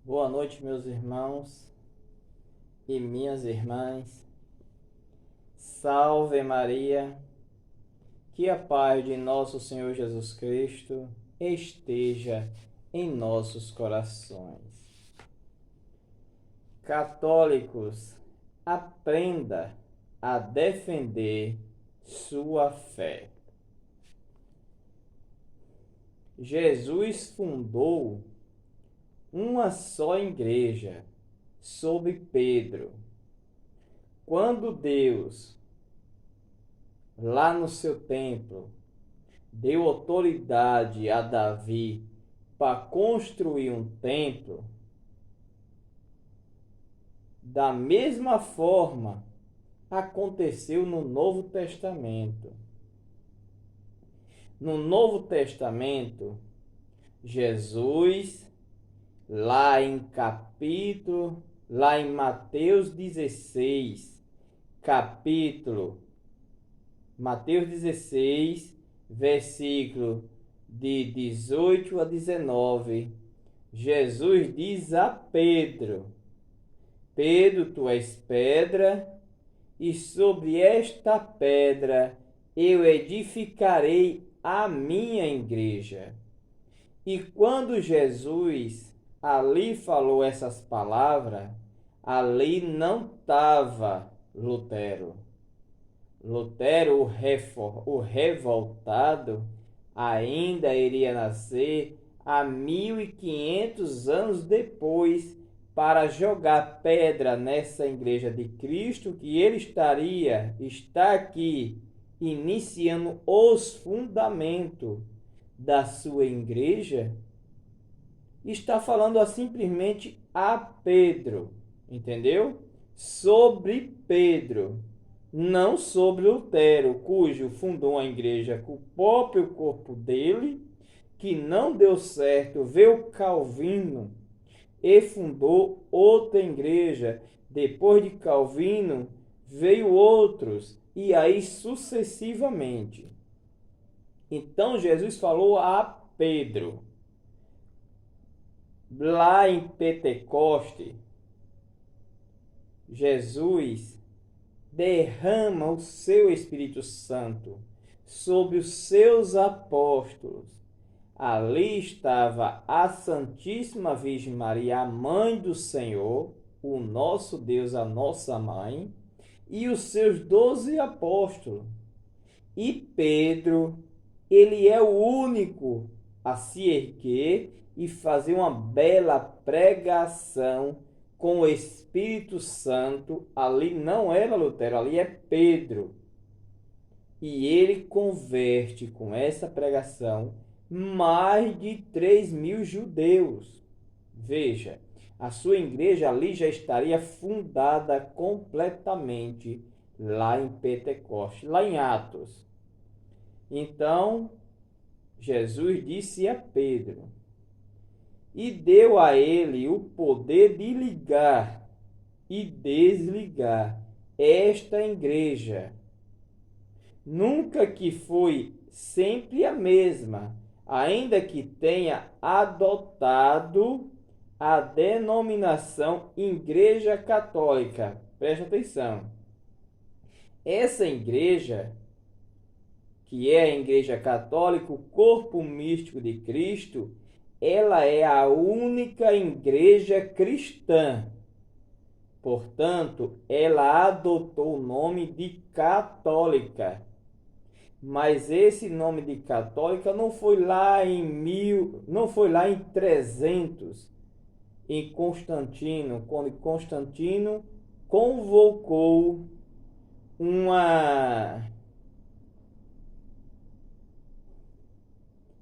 Boa noite, meus irmãos e minhas irmãs. Salve Maria, que a paz de nosso Senhor Jesus Cristo esteja em nossos corações. Católicos, aprenda a defender sua fé. Jesus fundou uma só igreja sob Pedro. Quando Deus, lá no seu templo, deu autoridade a Davi para construir um templo, da mesma forma aconteceu no Novo Testamento. No Novo Testamento, Jesus, lá em Mateus 16, Mateus 16, versículo de 18 a 19, Jesus diz a Pedro: Pedro, tu és pedra, e sobre esta pedra eu edificarei a minha igreja. E quando Jesus ali falou essas palavras, ali não estava Lutero. Lutero, o revoltado, ainda iria nascer há 1500 anos depois para jogar pedra nessa igreja de Cristo, que ele está aqui iniciando os fundamentos da sua igreja. Está falando simplesmente a Pedro, entendeu? Sobre Pedro, não sobre Lutero, cujo fundou a igreja com o próprio corpo dele, que não deu certo, veio Calvino e fundou outra igreja. Depois de Calvino, veio outros, e aí sucessivamente. Então Jesus falou a Pedro, lá em Pentecoste, Jesus derrama o seu Espírito Santo sobre os seus apóstolos. Ali estava a Santíssima Virgem Maria, a mãe do Senhor, o nosso Deus, a nossa mãe, e os seus 12 apóstolos. E Pedro, ele é o único a se erguer e fazer uma bela pregação com o Espírito Santo. Ali não era Lutero, ali é Pedro. E ele converte com essa pregação mais de 3.000 judeus. Veja, a sua igreja ali já estaria fundada completamente lá em Pentecostes, lá em Atos. Então, Jesus disse a Pedro, e deu a ele o poder de ligar e desligar esta igreja. Nunca que foi sempre a mesma, ainda que tenha adotado a denominação Igreja Católica. Preste atenção. Essa igreja, que é a Igreja Católica, o corpo místico de Cristo, ela é a única igreja cristã. Portanto, ela adotou o nome de católica. Mas esse nome de católica não foi lá em 300, em Constantino, quando Constantino convocou uma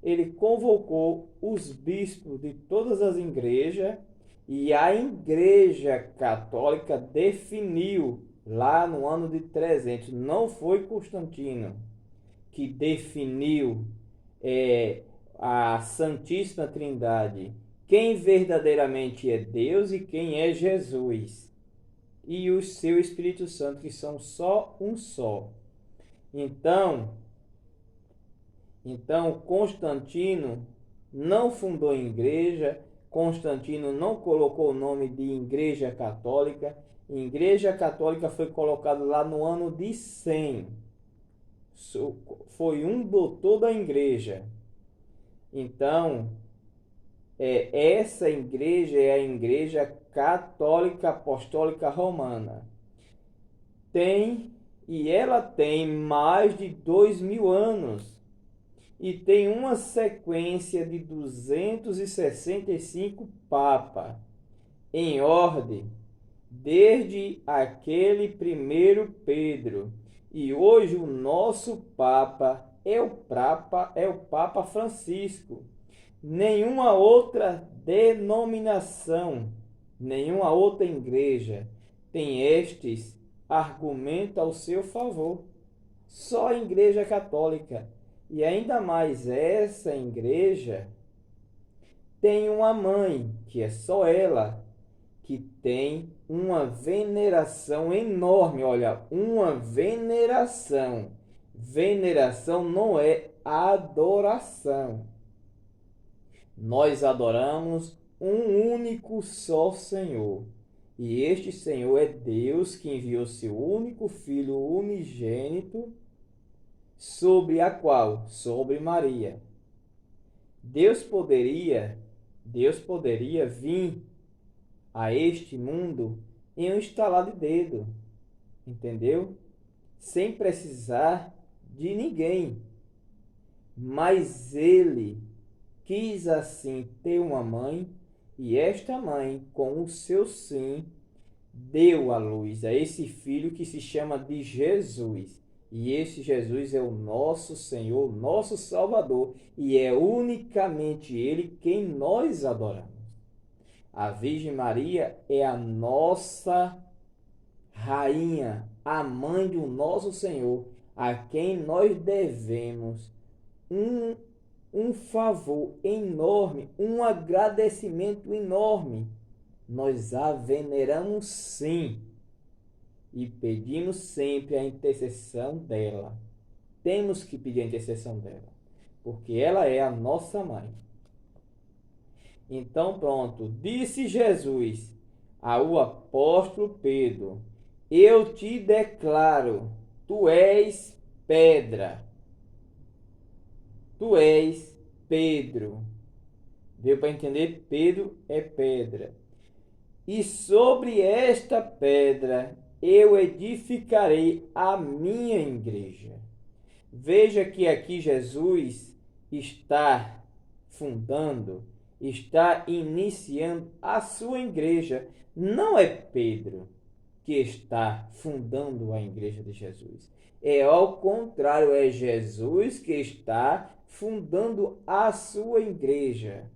ele convocou os bispos de todas as igrejas, e a Igreja Católica definiu lá no ano de 300. Não foi Constantino que definiu a Santíssima Trindade, quem verdadeiramente é Deus e quem é Jesus, e o seu Espírito Santo, que são só um só. Então, Constantino não fundou igreja. Constantino não colocou o nome de Igreja Católica. Igreja Católica foi colocado lá no ano de 100. Foi um doutor da igreja. Então, essa igreja é a Igreja Católica Apostólica Romana. Ela tem mais de 2000 anos e tem uma sequência de 265 papas em ordem, desde aquele primeiro Pedro. E hoje o nosso Papa é o Papa Francisco. Nenhuma outra denominação, nenhuma outra igreja tem estes argumentos ao seu favor. Só a Igreja Católica. E ainda mais essa igreja tem uma mãe, que é só ela, que tem uma veneração enorme. Olha, uma veneração. Veneração não é adoração. Nós adoramos um único só Senhor. E este Senhor é Deus, que enviou seu único Filho unigênito, sobre a qual? Sobre Maria. Deus poderia vir a este mundo em um estalar de dedo, entendeu? Sem precisar de ninguém. Mas ele quis assim ter uma mãe, e esta mãe, com o seu sim, deu à luz a esse filho que se chama de Jesus. E esse Jesus é o nosso Senhor, nosso Salvador, e é unicamente Ele quem nós adoramos. A Virgem Maria é a nossa rainha, a mãe do nosso Senhor, a quem nós devemos um favor enorme, um agradecimento enorme. Nós a veneramos sim e pedimos sempre a intercessão dela. Temos que pedir a intercessão dela, porque ela é a nossa mãe. Então pronto, disse Jesus ao apóstolo Pedro: eu te declaro, tu és pedra. Tu és Pedro. Deu para entender? Pedro é pedra. E sobre esta pedra eu edificarei a minha igreja. Veja que aqui Jesus está fundando, está iniciando a sua igreja. Não é Pedro que está fundando a igreja de Jesus. É ao contrário, é Jesus que está fundando a sua igreja.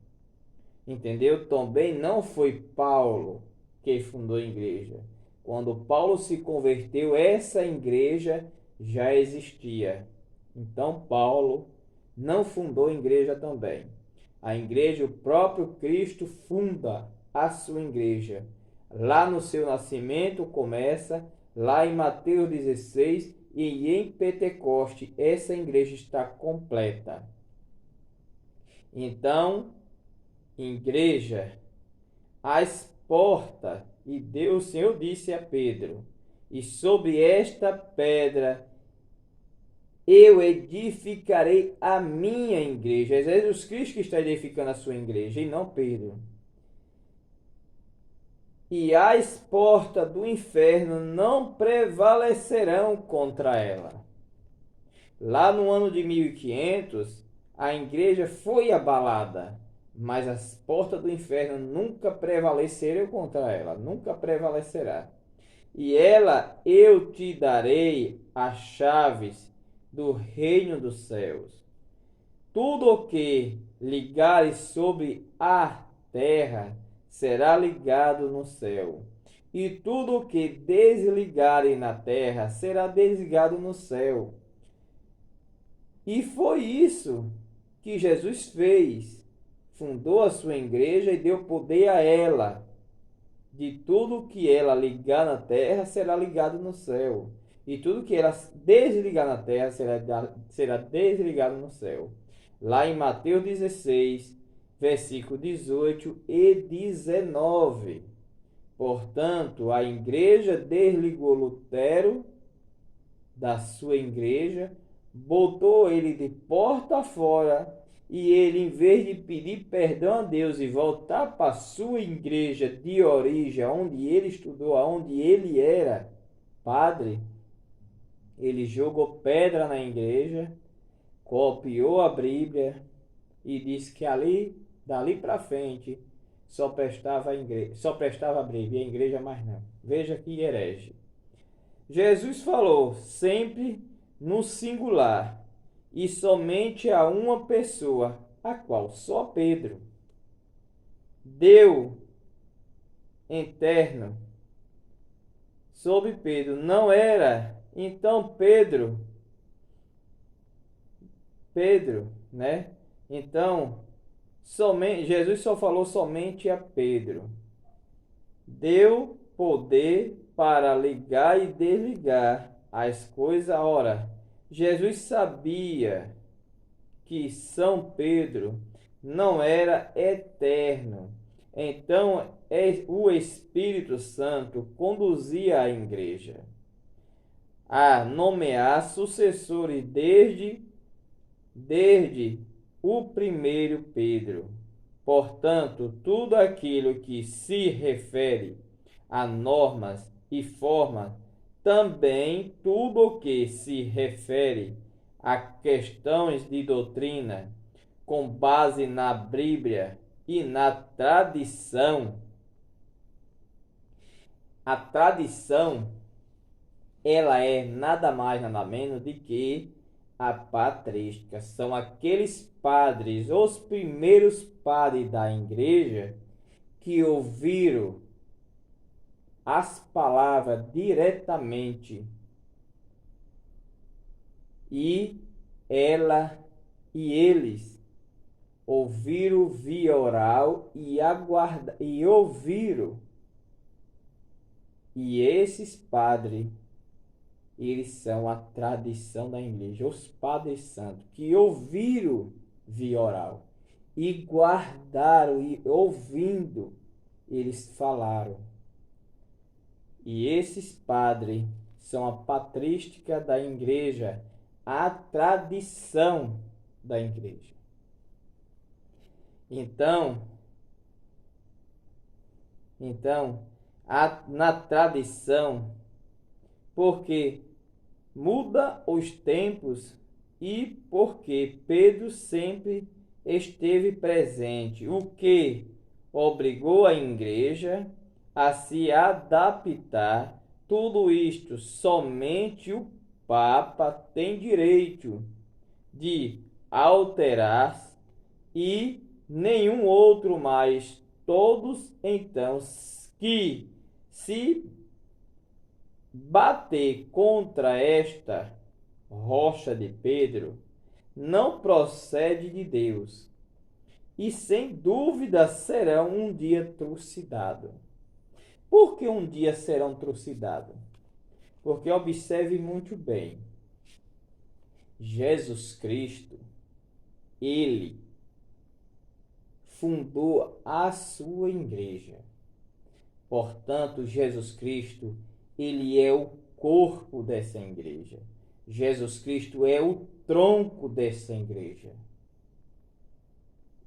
Entendeu? Também não foi Paulo que fundou a igreja. Quando Paulo se converteu, essa igreja já existia. Então Paulo não fundou a igreja também. A igreja, o próprio Cristo funda a sua igreja. Lá no seu nascimento começa, lá em Mateus 16, e em Pentecoste essa igreja está completa. Então, igreja, as portas, e Deus, o Senhor disse a Pedro: e sobre esta pedra eu edificarei a minha igreja. É Jesus Cristo que está edificando a sua igreja, e não Pedro. E as portas do inferno não prevalecerão contra ela. Lá no ano de 1500, a igreja foi abalada, mas as portas do inferno nunca prevaleceram contra ela, nunca prevalecerá. E eu te darei as chaves do reino dos céus. Tudo o que ligares sobre a terra será ligado no céu, e tudo o que desligarem na terra será desligado no céu. E foi isso que Jesus fez. Fundou a sua igreja e deu poder a ela. De tudo que ela ligar na terra será ligado no céu, e tudo que ela desligar na terra será desligado no céu. Lá em Mateus 16, versículo 18 e 19. Portanto, a igreja desligou Lutero da sua igreja, botou ele de porta fora, e ele, em vez de pedir perdão a Deus e voltar para a sua igreja de origem, onde ele estudou, onde ele era padre, ele jogou pedra na igreja, copiou a Bíblia e disse que dali para frente, só prestava a Bíblia, a igreja mais não. Veja que herege. Jesus falou sempre no singular e somente a uma pessoa, a qual só Pedro. Deu eterno sobre Pedro. Não era. Então Pedro, né? Então, Jesus só falou somente a Pedro. Deu poder para ligar e desligar as coisas. Ora, Jesus sabia que São Pedro não era eterno. Então, o Espírito Santo conduzia a igreja a nomear sucessores desde o primeiro Pedro. Portanto, tudo aquilo que se refere a normas e formas, também tudo o que se refere a questões de doutrina, com base na Bíblia e na tradição. A tradição, ela é nada mais, nada menos do que a patrística. São aqueles padres, os primeiros padres da igreja, que ouviram as palavras diretamente e eles ouviram via oral e ouviram. E esses padres, eles são a tradição da igreja, os padres santos, que ouviram via oral e guardaram, e ouvindo, eles falaram. E esses padres são a patrística da igreja, a tradição da igreja. Então, na tradição, porque muda os tempos e porque Pedro sempre esteve presente, o que obrigou a igreja a se adaptar. Tudo isto somente o Papa tem direito de alterar e nenhum outro mais. Todos, então, que se bater contra esta rocha de Pedro, não procede de Deus, e sem dúvida serão um dia trucidados. Por que um dia serão trucidados? Porque observe muito bem, Jesus Cristo, ele fundou a sua igreja. Portanto, Jesus Cristo, ele é o corpo dessa igreja. Jesus Cristo é o tronco dessa igreja.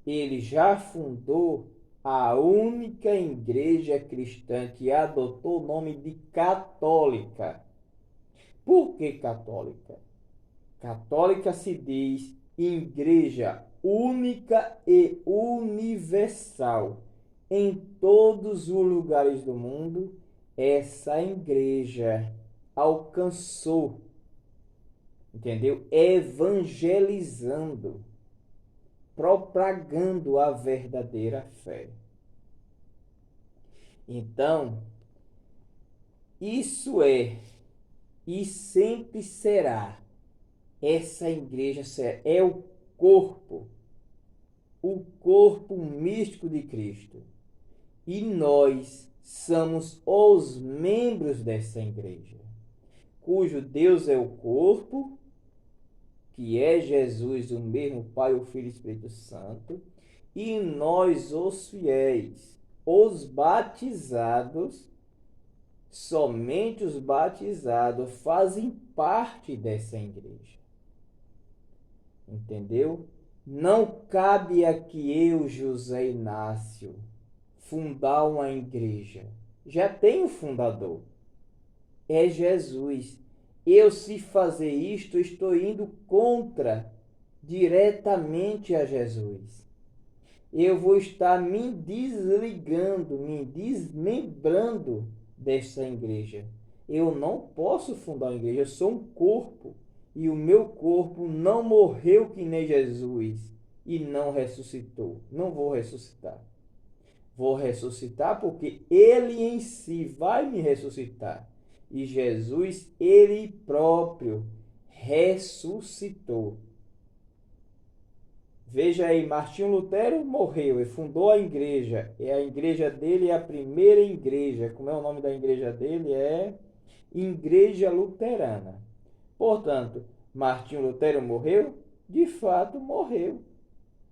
Ele já fundou a única igreja cristã que adotou o nome de católica. Por que católica? Católica se diz igreja única e universal. Em todos os lugares do mundo, essa igreja alcançou, entendeu? Evangelizando, propagando a verdadeira fé. Então, isso é e sempre será. Essa igreja é o corpo místico de Cristo. E nós somos os membros dessa igreja, cujo Deus é o corpo, que é Jesus, o mesmo Pai, o Filho e o Espírito Santo, e nós, os fiéis, os batizados, somente os batizados fazem parte dessa igreja. Entendeu? Não cabe aqui eu, José Inácio, fundar uma igreja. Já tem o fundador. É Jesus. Eu, se fazer isto, estou indo contra diretamente a Jesus. Eu vou estar me desligando, me desmembrando dessa igreja. Eu não posso fundar uma igreja, eu sou um corpo. E o meu corpo não morreu que nem Jesus e não ressuscitou. Não vou ressuscitar. Vou ressuscitar porque ele em si vai me ressuscitar. E Jesus, ele próprio, ressuscitou. Veja aí, Martinho Lutero morreu e fundou a igreja. E a igreja dele é a primeira igreja. Como é o nome da igreja dele? É Igreja Luterana. Portanto, Martinho Lutero morreu? De fato, morreu.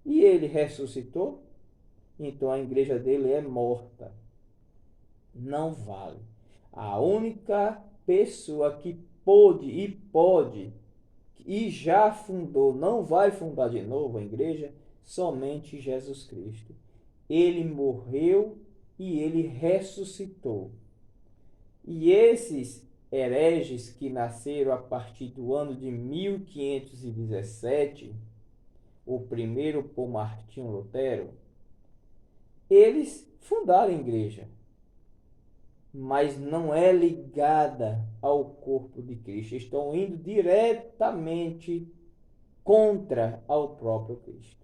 E ele ressuscitou? Então a igreja dele é morta. Não vale. A única pessoa que pôde e já fundou, não vai fundar de novo a igreja, somente Jesus Cristo. Ele morreu e ele ressuscitou. E esses hereges que nasceram a partir do ano de 1517, o primeiro por Martinho Lutero, eles fundaram a igreja, mas não é ligada ao corpo de Cristo. Estão indo diretamente contra ao próprio Cristo,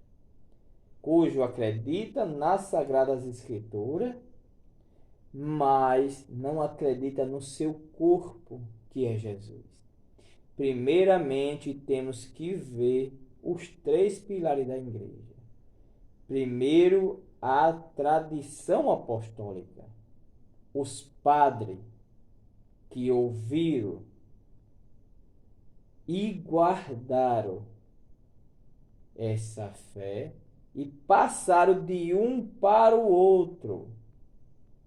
cujo acredita nas Sagradas Escrituras, mas não acredita no seu corpo, que é Jesus. Primeiramente, temos que ver os 3 pilares da igreja. Primeiro, a tradição apostólica. Os padres que ouviram e guardaram essa fé e passaram de um para o outro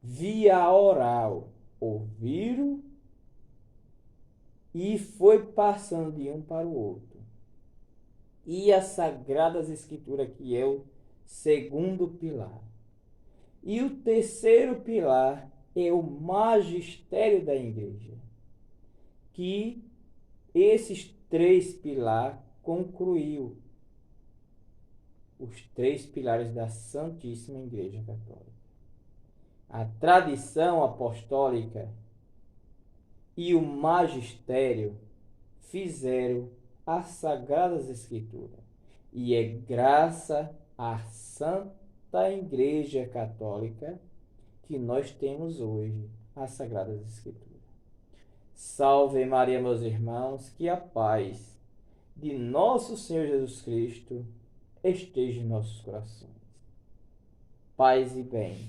via oral. Ouviram e foi passando de um para o outro. E as Sagradas Escrituras, que é o segundo pilar. E o terceiro pilar é o magistério da igreja, que esses 3 pilares concluiu os 3 pilares da Santíssima Igreja Católica. A tradição apostólica e o magistério fizeram as Sagradas Escrituras. E é graças à Santa Igreja Católica que nós temos hoje as Sagradas Escrituras. Salve Maria, meus irmãos, que a paz de nosso Senhor Jesus Cristo esteja em nossos corações. Paz e bem.